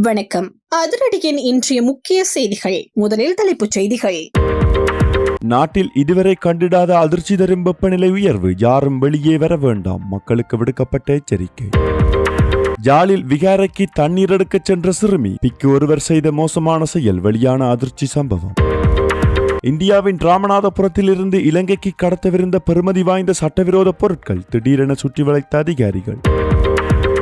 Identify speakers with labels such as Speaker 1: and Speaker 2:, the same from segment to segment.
Speaker 1: வணக்கம். அதிரடியின் இன்றைய முக்கிய செய்திகள். முதலில் தலைப்புச் செய்திகள்.
Speaker 2: நாட்டில் இதுவரை கண்டிடாத அதிர்ச்சி தரும் வெப்பநிலை உயர்வு, யாரும் வெளியே வர வேண்டாம், மக்களுக்கு விடுக்கப்பட்ட எச்சரிக்கை. ஜாலில் விகாரைக்கு தண்ணீர் எடுக்கச் சென்ற சிறுமி, பிக்கு ஒருவர் செய்த மோசமான செயல், வெளியான அதிர்ச்சி சம்பவம். இந்தியாவின் ராமநாதபுரத்தில் இருந்து இலங்கைக்கு கடத்தவிருந்த பெறுமதி வாய்ந்த சட்டவிரோத பொருட்கள் திடீரென சுற்றி வளைத்த அதிகாரிகள்.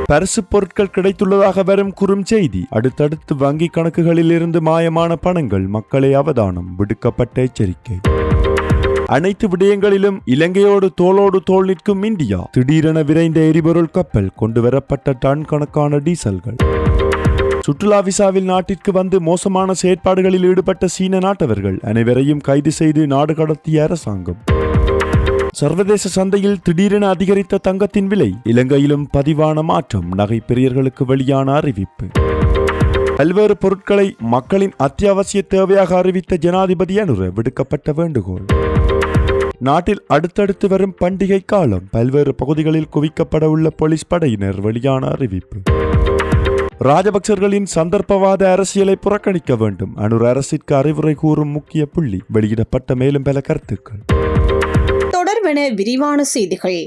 Speaker 2: பரிசு பொருட்கள் கிடைத்துள்ளதாக வரும் குறும் செய்தி, அடுத்தடுத்து வங்கி கணக்குகளில் இருந்து மாயமான பணங்கள், மக்களை அவதானம், விடுக்கப்பட்ட எச்சரிக்கை. அனைத்து விடயங்களிலும் இலங்கையோடு தோளோடு தோள் நிற்கும் இந்தியா, திடீரென விரைந்த எரிபொருள் கப்பல், கொண்டுவரப்பட்ட டன் கணக்கான டீசல்கள். சுற்றுலா விசாவில் நாட்டிற்கு வந்து மோசமான செயற்பாடுகளில் ஈடுபட்ட சீன நாட்டவர்கள் அனைவரையும் கைது செய்து நாடு கடத்திய அரசாங்கம். சர்வதேச சந்தையில் திடீரென அதிகரித்த தங்கத்தின் விலை, இலங்கையிலும் பதிவான மாற்றம், நகை பிரியர்களுக்கு வெளியான அறிவிப்பு. பல்வேறு பொருட்களை மக்களின் அத்தியாவசிய தேவையாக அறிவித்த ஜனாதிபதி அனுர, விடுக்கப்பட்ட வேண்டுகோள். நாட்டில் அடுத்தடுத்து வரும் பண்டிகை காலம், பல்வேறு பகுதிகளில் குவிக்கப்பட உள்ள போலீஸ் படையினர், வெளியான அறிவிப்பு. ராஜபக்சர்களின் சந்தர்ப்பவாத அரசியலை புறக்கணிக்க வேண்டும், அனுர அரசிற்கு அறிவுரை கூறும் முக்கிய புள்ளி, வெளியிடப்பட்ட மேலும் பல கருத்துக்கள்.
Speaker 1: தொடர்பென விரிவான செய்திகள்.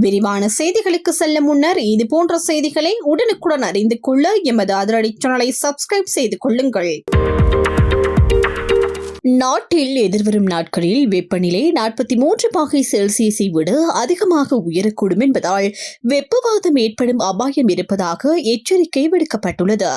Speaker 1: விரிவான செய்திகளுக்கு செல்ல முன்னர் இது போன்ற செய்திகளை உடனுக்குடன் அறிந்து கொள்ள எமது அதிரடி சேனலை சப்ஸ்கிரைப் செய்து கொள்ளுங்கள். நாட்டில் எதிர்வரும் நாட்களில் வெப்பநிலை 43 பாகை செல்சியஸை விட அதிகமாக உயரக்கூடும் என்பதால் வெப்பவாதம் ஏற்படும் அபாயம் இருப்பதாக எச்சரிக்கை விடுக்கப்பட்டுள்ளது.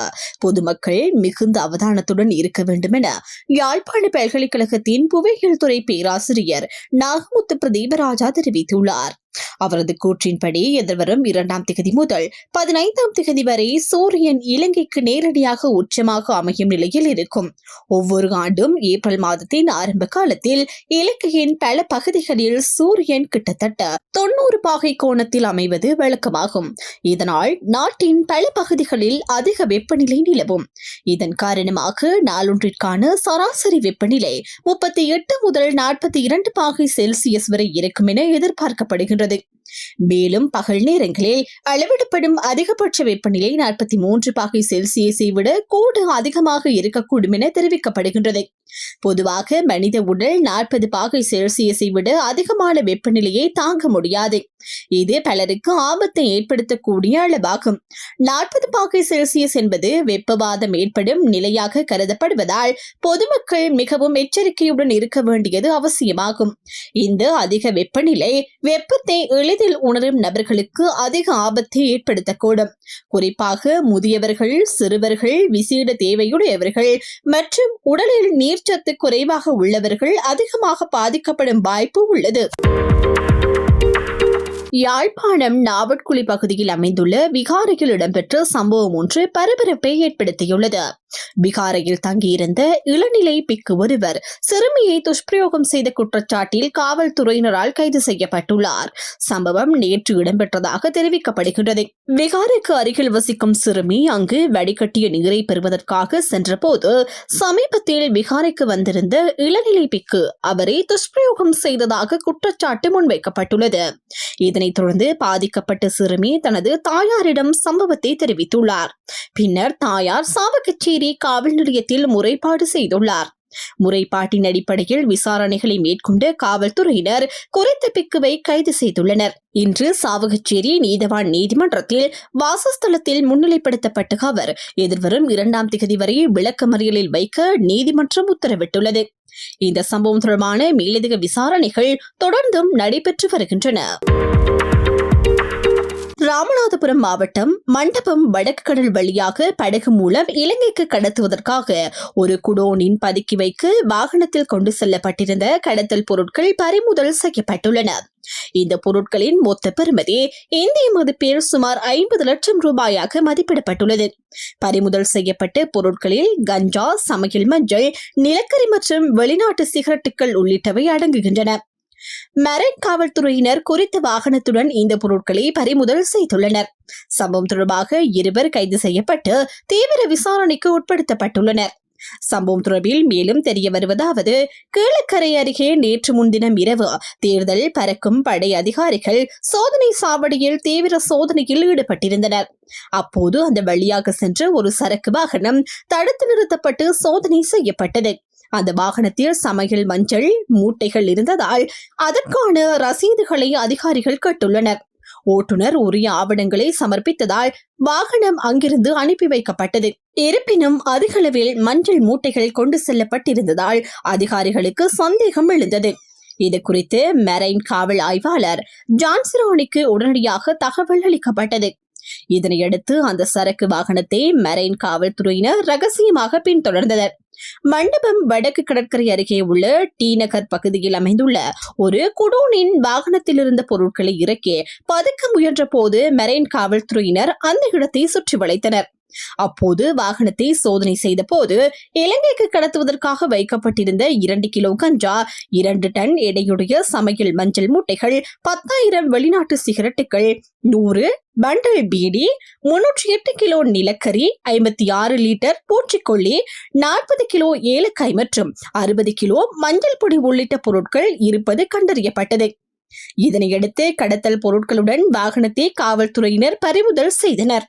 Speaker 1: பொதுமக்கள் மிகுந்த அவதானத்துடன் இருக்க வேண்டும் என யாழ்ப்பாண பல்கலைக்கழகத்தின் புவியியல் துறை பேராசிரியர் நாகமுத்து பிரதீபராஜா தெரிவித்துள்ளார். அவரது கூற்றின்படி எதிர்வரும் 2ஆம் திகதி முதல் 15ஆம் திகதி வரை சூரியன் இலங்கைக்கு நேரடியாக உச்சமாக அமையும் நிலையில் இருக்கும். ஒவ்வொரு ஆண்டும் ஏப்ரல் மாதத்தின் ஆரம்ப காலத்தில் இலங்கையின் பல பகுதிகளில் சூரியன் கிட்டத்தட்ட 90 பாகை கோணத்தில் அமைவது வழக்கமாகும். இதனால் நாட்டின் பல பகுதிகளில் அதிக வெப்பநிலை நிலவும். இதன் காரணமாக நாளொன்றிற்கான சராசரி வெப்பநிலை 38 முதல் 42 பாகை செல்சியஸ் வரை இருக்கும் என எதிர்பார்க்கப்படுகின்றது. மேலும் பகல் நேரங்களில் அளவிடப்படும் அதிகபட்ச வெப்பநிலை 43 பாகை செல்சியஸை விட கூட அதிகமாக இருக்கக்கூடும் என தெரிவிக்கப்படுகின்றது. பொதுவாக மனித உடல் 40 பாகை செல்சியஸை விட அதிகமான வெப்பநிலையை தாங்க முடியாது. இது பலருக்கு ஆபத்தை ஏற்படுத்தக்கூடிய அளவாகும். 40 பாகை செல்சியஸ் என்பது வெப்பவாதம் ஏற்படும் நிலையாக கருதப்படுவதால் பொதுமக்கள் மிகவும் எச்சரிக்கையுடன் இருக்க வேண்டியது அவசியமாகும். இந்த அதிக வெப்பநிலை வெப்பத்தை எளிதில் உணரும் நபர்களுக்கு அதிக ஆபத்தை ஏற்படுத்தக்கூடும். குறிப்பாக முதியவர்கள், சிறுவர்கள், விசேட தேவையுடையவர்கள் மற்றும் உடலில் நீர்ச்சத்து குறைவாக உள்ளவர்கள் அதிகமாக பாதிக்கப்படும் வாய்ப்பு உள்ளது. யாழ்ப்பாணம் நாவட்குழி பகுதியில் அமைந்துள்ள விகாரையில் இடம்பெற்ற சம்பவம் ஒன்று பரபரப்பை ஏற்படுத்தியுள்ளது. விகாரையில் தங்கியிருந்த இளநிலை பிக்கு ஒருவர் சிறுமியை துஷ்பிரயோகம் செய்த குற்றச்சாட்டில் காவல்துறையினரால் கைது செய்யப்பட்டுள்ளார். சம்பவம் நேற்று இடம்பெற்றதாக தெரிவிக்கப்படுகின்றது. விகாரைக்கு அருகில் வசிக்கும் சிறுமி அங்கு வடிகட்டிய நீரை பெறுவதற்காக சென்றபோது சமீபத்தில் விகாரைக்கு வந்திருந்த இளநிலை பிக்கு அவரை துஷ்பிரயோகம் செய்ததாக குற்றச்சாட்டு முன்வைக்கப்பட்டுள்ளது. இதனைத் தொடர்ந்து பாதிக்கப்பட்ட சிறுமி தனது தாயாரிடம் சம்பவத்தை தெரிவித்துள்ளார். பின்னர் தாயார் சாவகச்சேரி காவல் நிலையத்தில் முறைப்பாடு செய்துள்ளார். முறைப்பாட்டின் அடிப்படையில் விசாரணைகளை மேற்கொண்ட காவல்துறையினர் குறித்த பிக்குவை கைது செய்துள்ளனர். இன்று சாவகச்சேரி நீதவான் நீதிமன்றத்தில் வாசஸ்தலத்தில் முன்னிலைப்படுத்தப்பட்ட அவர் எதிர்வரும் 2ஆம் திகதி வரை விளக்கமறியலில் வைக்க நீதிமன்றம் உத்தரவிட்டுள்ளது. இந்த சம்பவம் தொடர்பான மேலதிக விசாரணைகள் தொடர்ந்தும் நடைபெற்று வருகின்றன. ராமநாதபுரம் மாவட்டம் மண்டபம் வடக்கு கடல் வழியாக படகு மூலம் இலங்கைக்கு கடத்துவதற்காக ஒரு குடோனின் பதுக்கி வைக்க வாகனத்தில் கொண்டு செல்லப்பட்டிருந்த கடத்தல் பொருட்கள் பறிமுதல் செய்யப்பட்டுள்ளன. இந்த பொருட்களின் மொத்த பெறுமதி இந்திய மதிப்பில் சுமார் 50 லட்சம் ரூபாயாக மதிப்பிடப்பட்டுள்ளது. பறிமுதல் செய்யப்பட்ட பொருட்களில் கஞ்சா, சமையல் மஞ்சள், நிலக்கரி மற்றும் வெளிநாட்டு சிகரெட்டுகள் உள்ளிட்டவை அடங்குகின்றன. மரைன் காவல்துறையினர் குறித்த வாகனத்துடன் இந்த பொருட்களை பறிமுதல் செய்துள்ளனர். சம்பவம் தொடர்பாக 2 கைது செய்யப்பட்டு தீவிர விசாரணைக்கு உட்படுத்தப்பட்டுள்ளனர். சம்பவம் தொடர்பில் மேலும் தெரிய வருவதாவது, கீழக்கரை அருகே நேற்று முன்தினம் இரவு தேர்தல் பறக்கும் படை அதிகாரிகள் சோதனை சாவடியில் தீவிர சோதனையில் ஈடுபட்டிருந்தனர். அப்போது அந்த வழியாக சென்ற ஒரு சரக்கு வாகனம் தடுத்து நிறுத்தப்பட்டு சோதனை செய்யப்பட்டது. அந்த வாகனத்தில் சமையல் மஞ்சள் மூட்டைகள் இருந்ததால் அதற்கான ரசீதுகளை அதிகாரிகள் கேட்டுள்ளனர். ஓட்டுநர் உரிய ஆவணங்களை சமர்ப்பித்ததால் வாகனம் அங்கிருந்து அனுப்பி வைக்கப்பட்டது. இருப்பினும் அதிகளவில் மஞ்சள் மூட்டைகள் கொண்டு செல்லப்பட்டிருந்ததால் அதிகாரிகளுக்கு சந்தேகம் எழுந்தது. இது குறித்து மெரைன் காவல் ஆய்வாளர் ஜான்சிராணிக்கு உடனடியாக தகவல் அளிக்கப்பட்டது. இதனையடுத்து அந்த சரக்கு வாகனத்தை மெரைன் காவல்துறையினர் ரகசியமாக பின்தொடர்ந்தனர். மண்டபம் வடக்கு கடற்கரை அருகே உள்ள டி நகர் பகுதியில் அமைந்துள்ள ஒரு குடோனின் வாகனத்தில் இருந்த பொருட்களை இறக்கி பதுக்க முயன்ற போது மெரைன் காவல்துறையினர் அந்த இடத்தை சுற்றி வளைத்தனர். அப்போது வாகனத்தை சோதனை செய்த போது இலங்கைக்கு கடத்துவதற்காக வைக்கப்பட்டிருந்த 2 கிலோ கஞ்சா, 2 டன் எடையுடைய சமையல் மஞ்சள் மூட்டைகள், 10,000 வெளிநாட்டு சிகரெட்டுகள், 100 பண்டல் பீடி, 308 கிலோ நிலக்கரி, 56 லிட்டர் பூச்சிக்கொல்லி, 40 கிலோ ஏலக்காய் மற்றும் 60 கிலோ மஞ்சள் பொடி உள்ளிட்ட பொருட்கள் இருப்பது கண்டறியப்பட்டது. இதனையடுத்து கடத்தல் பொருட்களுடன் வாகனத்தை காவல்துறையினர் பறிமுதல் செய்தனர்.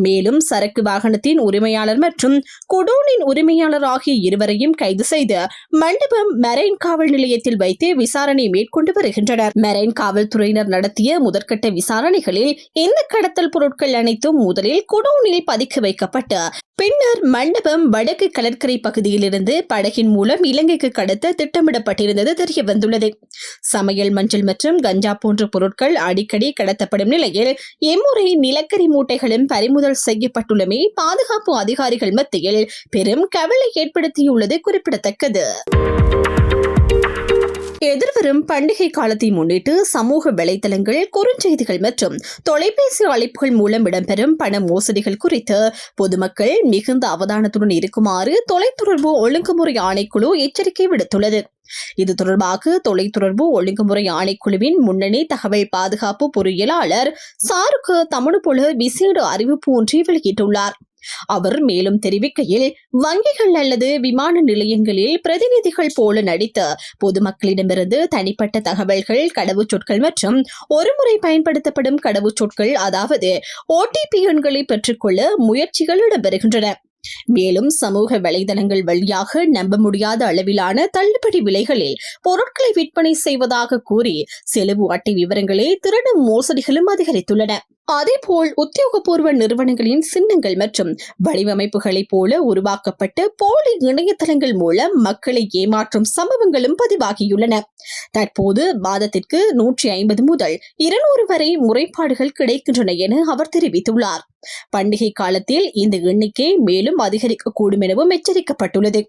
Speaker 1: மேலும் சரக்கு வாகனத்தின் உரிமையாளர் மற்றும் குடோனின் உரிமையாளர் ஆகிய இருவரையும் கைது செய்து மண்டபம் மெரைன் காவல் நிலையத்தில் வைத்து விசாரணை மேற்கொண்டு வருகின்றனர். மெரைன் காவல்துறையினர் நடத்திய முதற்கட்ட விசாரணைகளில் இந்த கடத்தல் பொருட்கள் அனைத்தும் முதலில் குடோனில் பதுக்கி வைக்கப்பட்டு பின்னர் மண்டபம் வடக்கு கடற்கரை பகுதியிலிருந்து படகின் மூலம் இலங்கைக்கு கடத்த திட்டமிடப்பட்டிருந்தது தெரிய வந்துள்ளது. சமையல் மஞ்சள் மற்றும் கஞ்சா போன்ற பொருட்கள் அடிக்கடி கடத்தப்படும் நிலையில் இம்முறை நிலக்கரி மூட்டைகளும் பறிமுதல் செய்யப்பட்டுள்ளமை பாதுகாப்பு அதிகாரிகள் மத்தியில் பெரும் கவலை ஏற்படுத்தியுள்ளது குறிப்பிடத்தக்கது. எதிர்வரும் பண்டிகை காலத்தை முன்னிட்டு சமூக வலைதளங்கள், குறுஞ்செய்திகள் மற்றும் தொலைபேசி அழைப்புகள் மூலம் இடம்பெறும் பண மோசடிகள் குறித்து பொதுமக்கள் மிகுந்த அவதானத்துடன் இருக்குமாறு தொலைத்தொடர்பு ஒழுங்குமுறை ஆணைக்குழு எச்சரிக்கை விடுத்துள்ளது. இது தொடர்பாக தொலைத்தொடர்பு ஒழுங்குமுறை ஆணைக்குழுவின் முன்னணி தகவல் பாதுகாப்பு பொறியியலாளர் சாருக்கு தமிழ்புல விசேட அறிவிப்பு ஒன்றை வெளியிட்டுள்ளார். அவர் மேலும் தெரிவிக்கையில், வங்கிகள் அல்லது விமான நிலையங்களில் பிரதிநிதிகள் போல நடித்து பொதுமக்களிடமிருந்து தனிப்பட்ட தகவல்கள், கடவுச்சொற்கள் மற்றும் ஒருமுறை பயன்படுத்தப்படும் கடவுச்சொற்கள், அதாவது OTP எண்களை பெற்றுக்கொள்ள முயற்சிகள் இடம்பெறுகின்றன. மேலும் சமூக வலைதளங்கள் வழியாக நம்ப முடியாத அளவிலான தள்ளுபடி விலைகளில் பொருட்களை விற்பனை செய்வதாக கூறி செலவு அட்டை விவரங்களை திருடும் மோசடிகளும் அதிகரித்துள்ளன. அதேபோல் உத்தியோகபூர்வ நிறுவனங்களின் சின்னங்கள் மற்றும் வடிவமைப்புகளைப் போல உருவாக்கப்பட்டு போலி இணையதளங்கள் மூலம் மக்களை ஏமாற்றும் சம்பவங்களும் பதிவாகியுள்ளன. தற்போது மாதத்திற்கு 150 முதல் 200 வரை முறைப்பாடுகள் கிடைக்கின்றன என அவர் தெரிவித்துள்ளார். பண்டிகை காலத்தில் இந்த எண்ணிக்கை மேலும் அதிகரிக்கக்கூடும் எனவும் எச்சரிக்கப்பட்டுள்ளது.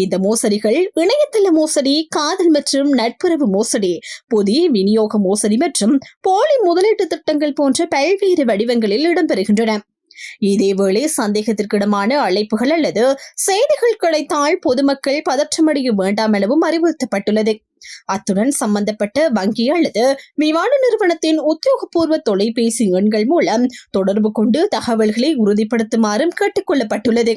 Speaker 1: இந்த மோசடிகள் இணையதள மோசடி, காதல் மற்றும் நட்புறவு மோசடி, பொதி விநியோக மோசடி மற்றும் போலி முதலீட்டு திட்டங்கள் போன்ற பல்வேறு வடிவங்களில் இடம்பெறுகின்றன. இதேவேளை சந்தேகத்திற்கிடமான அழைப்புகள் அல்லது செய்திகள் கிடைத்தால் பொதுமக்கள் பதற்றமடைய வேண்டாம் எனவும் அறிவுறுத்தப்பட்டுள்ளது. அத்துடன் சம்பந்தப்பட்ட வங்கி அல்லது விமான நிறுவனத்தின் உத்தியோகபூர்வ தொலைபேசி எண்கள் மூலம் தொடர்பு கொண்டு தகவல்களை உறுதிப்படுத்துமாறும் கேட்டுக் கொள்ளப்பட்டுள்ளது.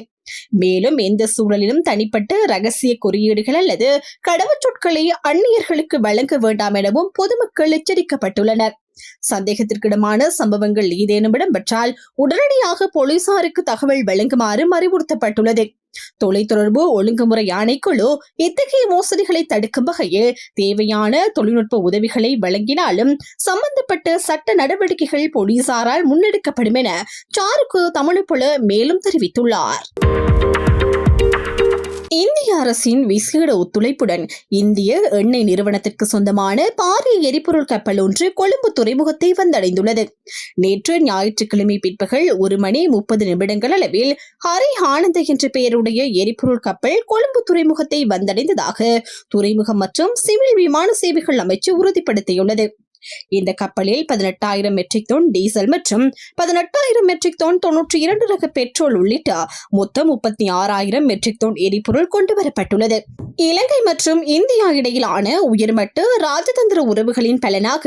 Speaker 1: மேலும் எந்த சூழலிலும் தனிப்பட்ட ரகசிய குறியீடுகள் அல்லது கடவுச்சொற்களை அந்நியர்களுக்கு வழங்க வேண்டாம் எனவும் பொதுமக்கள் எச்சரிக்கப்பட்டுள்ளனர். சந்தேகத்திற்கிடமான சம்பவங்கள் ஏதேனும் இடம்பெற்றால் உடனடியாக போலீசாருக்கு தகவல் வழங்குமாறும் அறிவுறுத்தப்பட்டுள்ளது. தொலைத்தொடர்பு ஒழுங்குமுறை ஆணைக்குழு இத்தகைய மோசடிகளை தடுக்கும் வகையில் தேவையான தொழில்நுட்ப உதவிகளை வழங்கினாலும் சம்பந்தப்பட்ட சட்ட நடவடிக்கைகள் போலீசாரால் முன்னெடுக்கப்படும் என சாருக்கு தமிழ்புல மேலும் தெரிவித்துள்ளார். இந்திய அரசின் விசேட ஒத்துழைப்புடன் இந்திய எண்ணெய் நிறுவனத்திற்கு சொந்தமான பாரிய எரிபொருள் கப்பல் ஒன்று கொழும்பு துறைமுகத்தை வந்தடைந்துள்ளது. நேற்று ஞாயிற்றுக்கிழமை பிற்பகல் 1:30 அளவில் ஹரி ஆனந்த் என்ற பெயருடைய எரிபொருள் கப்பல் கொழும்பு துறைமுகத்தை வந்தடைந்ததாக துறைமுகம் மற்றும் சிவில் விமான சேவைகள் அமைச்சு உறுதிப்படுத்தியுள்ளது. இந்த கப்பலில் 18,000 மெட்ரிக் டன் டீசல் மற்றும் 18,000 மெட்ரிக் டன் 92 ரக பெட்ரோல் உள்ளிட்ட மொத்தம் 36,000 மெட்ரிக் டன் எரிபொருள் கொண்டு வரப்பட்டுள்ளது. இலங்கை மற்றும் இந்தியா இடையிலான உயர்மட்ட ராஜதந்திர உறவுகளின் பலனாக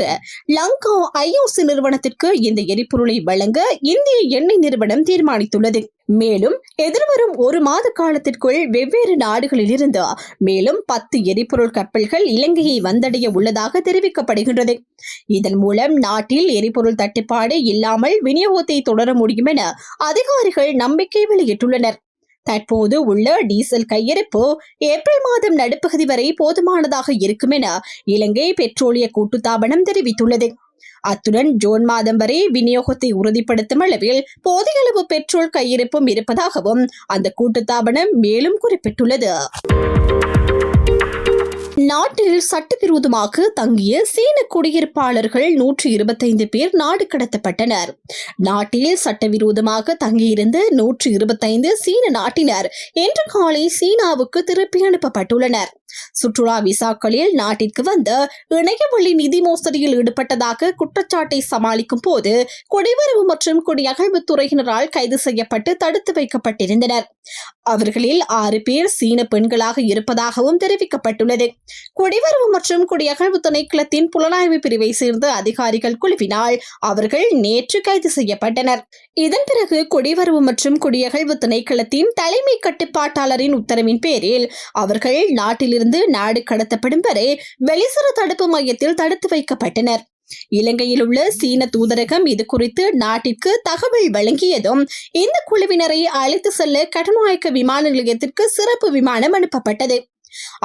Speaker 1: லங்கா ஐஓசி நிறுவனத்திற்கு இந்த எரிபொருளை வழங்க இந்திய எண்ணெய் நிறுவனம் தீர்மானித்துள்ளது. மேலும் எதிர்வரும் 1 மாத காலத்திற்குள் வெவ்வேறு நாடுகளிலிருந்து மேலும் 10 எரிபொருள் கப்பல்கள் இலங்கையை வந்தடைய உள்ளதாக தெரிவிக்கப்படுகின்றது. இதன் மூலம் நாட்டில் எரிபொருள் தட்டுப்பாடு இல்லாமல் விநியோகத்தை தொடர முடியும் என அதிகாரிகள் நம்பிக்கை வெளியிட்டுள்ளனர். தற்போது உள்ள டீசல் கையிருப்பு ஏப்ரல் மாதம் நடுப்பகுதி வரை போதுமானதாக இருக்கும் என இலங்கை பெட்ரோலிய கூட்டுத்தாபனம் தெரிவித்துள்ளது. அத்துடன் ஜூன் மாதம் வரை விநியோகத்தை உறுதிப்படுத்தும் அளவில் போதிய அளவு பெட்ரோல் கையிருப்பும் இருப்பதாகவும் அந்த கூட்டுத்தாபனம் மேலும் குறிப்பிட்டுள்ளது. நாட்டில் சட்டவிரோதமாக தங்கிய சீன குடியிருப்பாளர்கள் 125 பேர் நாடு கடத்தப்பட்டனர். நாட்டில் சட்டவிரோதமாக தங்கியிருந்த 125 சீன நாட்டினர் இன்று காலை சீனாவுக்கு திருப்பி அனுப்பப்பட்டுள்ளனர். சுற்றுலா விசாக்களில் நாட்டிற்கு வந்த இணையவழி நிதி மோசடியில் ஈடுபட்டதாக குற்றச்சாட்டை சமாளிக்கும் போது குடிவரவு மற்றும் குடியகழ்வுத்துறையினரால் கைது செய்யப்பட்டு தடுத்து வைக்கப்பட்டிருந்தனர். அவர்களில் 6 பேர் சீன பெண்களாக இருப்பதாகவும் தெரிவிக்கப்பட்டுள்ளது. குடிவரவு மற்றும் குடியகழ்வு திணைக்களத்தின் புலனாய்வு பிரிவை சேர்ந்த அதிகாரிகள் குழுவினால் அவர்கள் நேற்று கைது செய்யப்பட்டனர். இதன் பிறகு குடிவரவு மற்றும் குடியகழ்வு திணைக்களத்தின் தலைமை கட்டுப்பாட்டாளரின் உத்தரவின் பேரில் அவர்கள் நாட்டிலிருந்து நாடு கடத்தப்படும் வரை வெளிசர தடுப்பு மையத்தில் தடுத்து வைக்கப்பட்டனர். இலங்கையில் உள்ள சீன தூதரகம் இது குறித்து நாட்டிற்கு தகவல் வழங்கியதும் இந்த குழுவினரை அழைத்து செல்ல கட்டுநாயக்க விமான நிலையத்திற்கு சிறப்பு விமானம் அனுப்பப்பட்டது.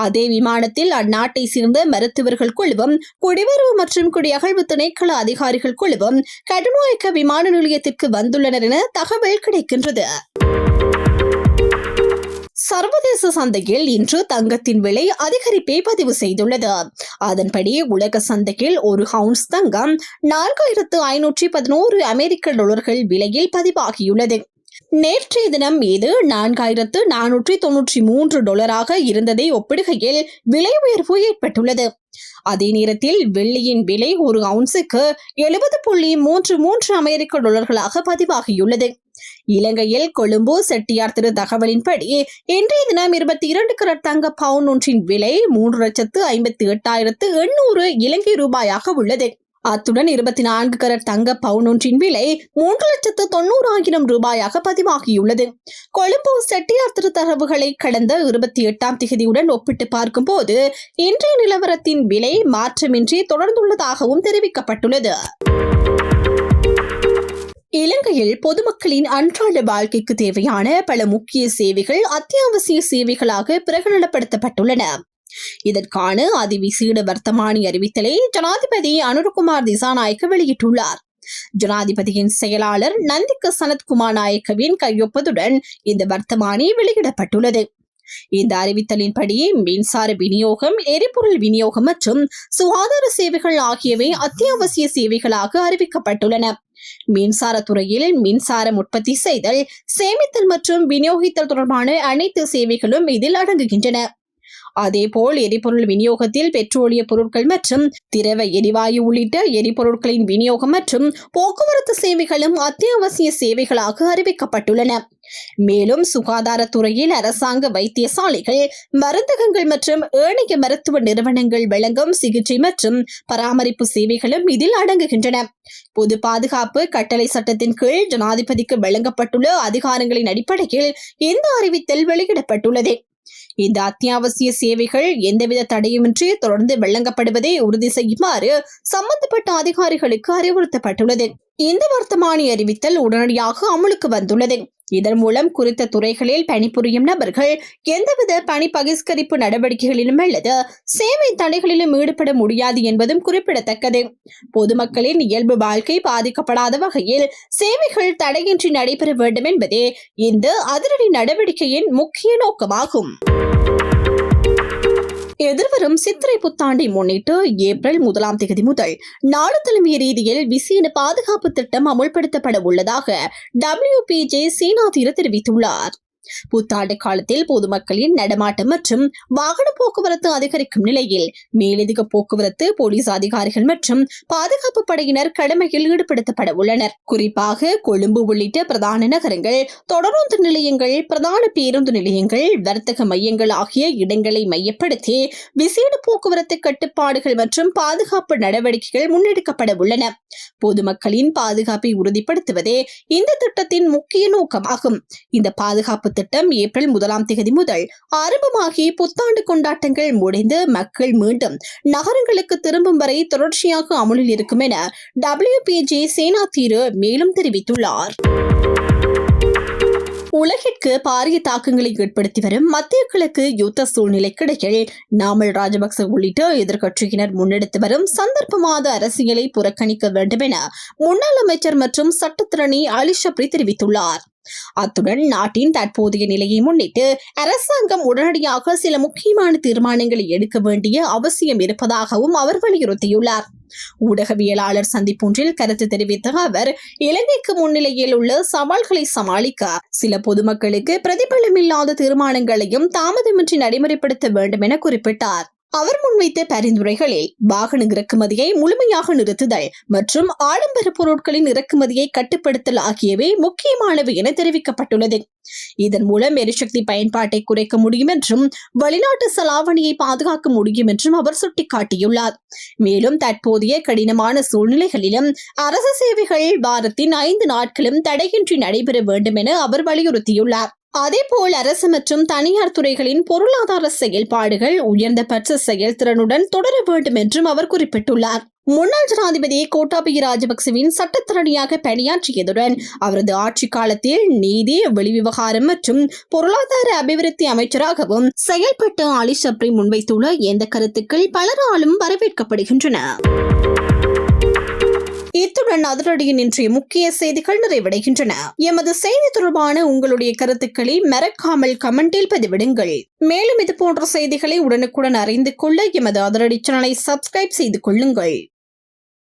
Speaker 1: அதே விமானத்தில் அந்நாட்டை சேர்ந்த மருத்துவர்கள் குழுவும் குடிவரவு மற்றும் குடியகழ்வு திணைக்கள அதிகாரிகள் குழுவும் கட்டுநாயக்க விமான நிலையத்திற்கு வந்துள்ளனர் என தகவல் கிடைக்கின்றது. சர்வதேச சந்தையில் இன்று தங்கத்தின் விலை அதிகரிப்பை பதிவு செய்துள்ளது. அதன்படி உலக சந்தையில் ஒரு ஹவுன்ஸ் தங்கம் 4511 அமெரிக்க டாலர்கள் விலையில் பதிவாகியுள்ளது. நேற்றைய தினம் இது 4493 டாலராக இருந்ததை ஒப்பிடுகையில் விலை உயர்வு ஏற்பட்டுள்ளது. அதே நேரத்தில் வெள்ளியின் விலை ஒரு அவுன்ஸுக்கு 70.33 அமெரிக்க டாலர்களாக பதிவாகியுள்ளது. இலங்கையில் கொழும்பு செட்டியார் திரு தகவலின்படி இன்றைய தினம் 22 கரட் தங்க பவுன் ஒன்றின் விலை 3,58,800 இலங்கை ரூபாயாக உள்ளது. அத்துடன் 24 கரட் தங்க பவுன் ஒன்றின் விலை 3,90,000 ரூபாயாக பதிவாகியுள்ளது. கொழும்பு செட்டியார் திரு தரவுகளை கடந்த 28ஆம் தேதியுடன் ஒப்பிட்டு பார்க்கும் போது இன்றைய நிலவரத்தின் விலை மாற்றமின்றி தொடர்ந்துள்ளதாகவும் தெரிவிக்கப்பட்டுள்ளது. இலங்கையில் பொதுமக்களின் அன்றாட வாழ்க்கைக்கு தேவையான பல முக்கிய சேவைகள் அத்தியாவசிய சேவைகளாக பிரகடனப்படுத்தப்பட்டுள்ளன. இதற்கான அதிவிசேட வர்த்தமானி அறிவித்தலை ஜனாதிபதி அனுரகுமார் திசாநாயக்க வெளியிட்டுள்ளார். ஜனாதிபதியின் செயலாளர் நந்திக சனத்குமார் நாயக்கவின் கையொப்பத்துடன் இந்த வர்த்தமானி வெளியிடப்பட்டுள்ளது. இந்த அறிவித்தலின்படி மின்சார விநியோகம், எரிபொருள் விநியோகம் மற்றும் சுகாதார சேவைகள் ஆகியவை அத்தியாவசிய சேவைகளாக அறிவிக்கப்பட்டுள்ளன. மின்சார துறையில் மின்சாரம் உற்பத்தி செய்தல், சேமித்தல் மற்றும் விநியோகித்தல் தொடர்பான அனைத்து சேவைகளும் இதில் அடங்குகின்றன. அதேபோல் எரிபொருள் விநியோகத்தில் பெட்ரோலிய பொருட்கள் மற்றும் திரவ எரிவாயு உள்ளிட்ட எரிபொருட்களின் விநியோகம் மற்றும் போக்குவரத்து சேவைகளும் அத்தியாவசிய சேவைகளாக அறிவிக்கப்பட்டுள்ளன. மேலும் சுகாதாரத்துறையில் அரசாங்க வைத்தியசாலைகள், மருந்தகங்கள் மற்றும் ஏனைய மருத்துவ நிறுவனங்கள் வழங்கும் சிகிச்சை மற்றும் பராமரிப்பு சேவைகளும் இதில் அடங்குகின்றன. பொது பாதுகாப்பு கட்டளை சட்டத்தின் கீழ் ஜனாதிபதிக்கு வழங்கப்பட்டுள்ள அதிகாரங்களின் அடிப்படையில் இந்த அறிவித்தல் வெளியிடப்பட்டுள்ளது. இந்த அத்தியாவசிய சேவைகள் எந்தவித தடையுமின்றி தொடர்ந்து வழங்கப்படுவதை உறுதி செய்யுமாறு சம்பந்தப்பட்ட அதிகாரிகளுக்கு அறிவுறுத்தப்பட்டுள்ளது. இந்த வர்த்தமானி அறிவித்தல் உடனடியாக அமலுக்கு வந்துள்ளது. இதன் மூலம் குறித்த துறைகளில் பணிபுரியும் நபர்கள் எந்தவித பணி பகிஷ்கரிப்பு நடவடிக்கைகளிலும் அல்லது சேவை தடைகளிலும் ஈடுபட முடியாது என்பதும் குறிப்பிடத்தக்கது. பொதுமக்களின் இயல்பு வாழ்க்கை பாதிக்கப்படாத வகையில் சேவைகள் தடையின்றி நடைபெற வேண்டும் என்பதே இந்த அதிரடி நடவடிக்கையின் முக்கிய நோக்கமாகும். எதிர்வரும் சித்திரை புத்தாண்டை முன்னிட்டு ஏப்ரல் 1ஆம் தேதி முதல் நாடு தழுவிய ரீதியில் விசேட பாதுகாப்பு திட்டம் அமுல்படுத்தப்பட உள்ளதாக WPJ சேனாதீர தெரிவித்துள்ளார். புத்தாண்டு காலத்தில் பொதுமக்களின் நடமாட்டம் மற்றும் வாகன போக்குவரத்து அதிகரிக்கும் நிலையில் மேலதிக போக்குவரத்து போலீஸ் அதிகாரிகள் மற்றும் பாதுகாப்பு படையினர் கடமையில் ஈடுபடுத்தப்பட உள்ளனர். குறிப்பாக கொழும்பு உள்ளிட்ட பிரதான நகரங்கள், தொடருந்து நிலையங்கள், பிரதான பேருந்து நிலையங்கள், வர்த்தக மையங்கள் ஆகிய இடங்களை மையப்படுத்தி விசேட போக்குவரத்து கட்டுப்பாடுகள் மற்றும் பாதுகாப்பு நடவடிக்கைகள் முன்னெடுக்கப்பட உள்ளன. பொதுமக்களின் பாதுகாப்பை உறுதிப்படுத்துவதே இந்த திட்டத்தின் முக்கிய நோக்கமாகும். இந்த பாதுகாப்பு திட்டம் ஏப்ரல் 1ஆம் தேதி முதல் ஆரம்பமாகி புத்தாண்டு கொண்டாட்டங்கள் முடிந்து மக்கள் மீண்டும் நகரங்களுக்கு திரும்பும் வரை தொடர்ச்சியாக அமலில் இருக்கும் என WPG சேனாதீரு மேலும் தெரிவித்துள்ளார். உலகிற்கு பாரிய தாக்கங்களை ஏற்படுத்தி வரும் மத்திய கிழக்கு யுத்த சூழ்நிலைக்கிடையில் நாமல் ராஜபக்ச உள்ளிட்ட எதிர்க்கட்சியினர் முன்னெடுத்து வரும் சந்தர்ப்பவாத அரசியலை புறக்கணிக்க வேண்டும் என முன்னாள் அமைச்சர் மற்றும் சட்டத்திரணி அலி ஷப்ரி தெரிவித்துள்ளார். அத்துடன் நாட்டின் தற்போதைய நிலையை முன்னிட்டு அரசாங்கம் உடனடியாக சில முக்கியமான தீர்மானங்களை எடுக்க வேண்டிய அவசியம் இருப்பதாகவும் அவர் வலியுறுத்தியுள்ளார். ஊடகவியலாளர் சந்திப்பொன்றில் கருத்து தெரிவித்த அவர், இலங்கைக்கு முன்னிலையில் உள்ள சவால்களை சமாளிக்க சில பொதுமக்களுக்கு பிரதிபலமில்லாத தீர்மானங்களையும் தாமதமின்றி நடைமுறைப்படுத்த வேண்டும் என குறிப்பிட்டார். அவர் முன்வைத்த பரிந்துரைகளில் வாகன இறக்குமதியை முழுமையாக நிறுத்துதல் மற்றும் ஆடம்பர பொருட்களின் இறக்குமதியை கட்டுப்படுத்தல் ஆகியவை முக்கியமானவை என தெரிவிக்கப்பட்டுள்ளது. இதன் மூலம் எரிசக்தி பயன்பாட்டை குறைக்க முடியும் என்றும் வெளிநாட்டு செலாவணியை பாதுகாக்க முடியும் என்றும் அவர் சுட்டிக்காட்டியுள்ளார். மேலும் தற்போதைய கடினமான சூழ்நிலைகளிலும் அரசு சேவைகள் வாரத்தின் 5 நாட்களும் தடையின்றி நடைபெற வேண்டும் என அவர் வலியுறுத்தியுள்ளார். அதேபோல் அரசு மற்றும் தனியார் துறைகளின் பொருளாதார செயல்பாடுகள் உயர்ந்த பட்ச செயல்திறனுடன் தொடர வேண்டும் என்றும் அவர் குறிப்பிட்டுள்ளார். முன்னாள் ஜனாதிபதி கோட்டாபய ராஜபக்சவின் சட்டத்திறனியாக பணியாற்றியதுடன் அவரது ஆட்சி காலத்தில் நீதி, வெளிவிவகாரம் மற்றும் பொருளாதார அபிவிருத்தி அமைச்சராகவும் செயல்பட்ட அலி ஷப்ரி முன்வைத்துள்ள இந்த கருத்துக்கள் பலராலும் வரவேற்கப்படுகின்றன. இத்துடன் அதிரடியின் இன்றைய முக்கிய செய்திகள் நிறைவடைகின்றன. எமது செய்தி தொடர்பான உங்களுடைய கருத்துக்களை மறக்காமல் கமெண்டில் பதிவிடுங்கள். மேலும் இது போன்ற செய்திகளை உடனுக்குடன் அறிந்து கொள்ள எமது அதிரடி சேனலை சப்ஸ்கிரைப் செய்து கொள்ளுங்கள்.